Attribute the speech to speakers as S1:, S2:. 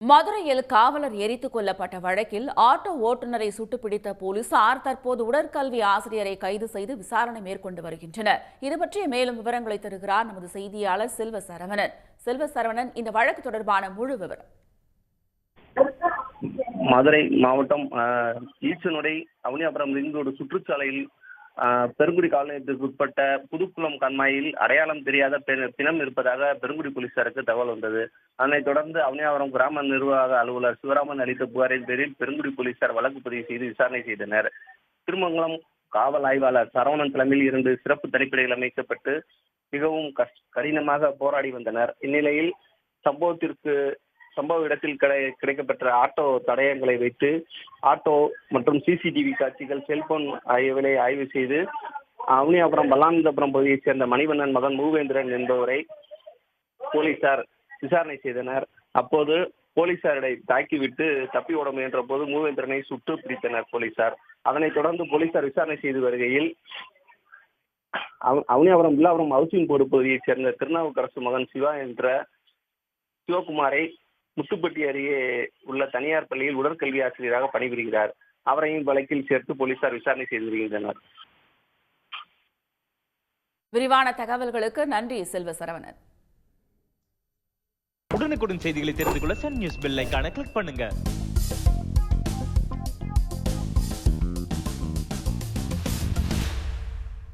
S1: மதுரையில் காவலர் எரித்துக் கொல்லப்பட்ட வழக்கில் ஆட்டோ ஓட்டுநரை சுட்டுப்பிடித்த போலீசார் தற்போது உடற்கல்வி ஆசிரியரை கைது செய்து விசாரணை மேற்கொண்டு வருகின்றனர். இது பற்றிய மேலும் விவரங்களை தருகிறார் நமது செய்தியாளர் செல்வசரவணன். இந்த வழக்கு தொடர்பான முழு விவரம்.
S2: மதுரை மாவட்டம் ஈச்சனுடை அவனியாபுரம் ரிங்கோடு சுற்றுச்சாலையில் பெருங்குடி காவல் நிலையத்திற்கு உட்பட்ட புதுக்குளம் கண்மாயில் அடையாளம் தெரியாத பிணம் இருப்பதாக பெருங்குடி போலீசாருக்கு தகவல் வந்தது. அதனைத் தொடர்ந்து அவனியாபுரம் கிராம நிர்வாக அலுவலர் சிவராமன் அளித்த புகாரின் பேரில் பெருங்குடி போலீசார் வழக்கு பதிவு செய்து விசாரணை செய்தனர். திருமங்கலம் காவல் ஆய்வாளர் சரவணன் தலைமையில் 2 சிறப்பு தனிப்படைகள் அமைக்கப்பட்டு மிகவும் கடினமாக போராடி வந்தனர். இந்நிலையில் சம்பவ இடத்தில் கிடைக்கப்பெற்ற ஆட்டோ தடயங்களை வைத்து ஆட்டோ மற்றும் சிசிடிவி காட்சிகள், செல்போன் ஆகியவற்றை ஆய்வு செய்து அவனியாபுரம் பல்லானந்தபுரம் பகுதியைச் சேர்ந்த மணிவண்ணன் மகன் மூவேந்திரன் என்பவரை போலீசார் விசாரணை செய்தனர். அப்போது போலீசாரை தாக்கிவிட்டு தப்பி ஓட முயன்ற போது மூவேந்திரனை சுட்டு பிடித்தனர் போலீசார். அதனைத் தொடர்ந்து போலீசார் விசாரணை செய்து வருகையில் அவனியாபுரம் வில்லாபுரம் ஹவுசிங் போர்டு பகுதியைச் சேர்ந்த திருநாவுக்கரசு மகன் சிவகுமாரை முத்துப்பட்டி அருகே உள்ள தனியார் பள்ளியில் உடற்கல்வி ஆசிரியராக பணிபுரிகிறார். அவரையும் வழக்கில் சேர்த்து போலீசார் விசாரணை செய்து வருகின்றனர்.
S1: விரிவான தகவல்களுக்கு நன்றி செல்வசரவணன்.
S3: உடனுக்குடன் செய்திகளை தெரிந்து கொள்ள சன் நியூஸ் பெல் ஐகானை கிளிக் பண்ணுங்க.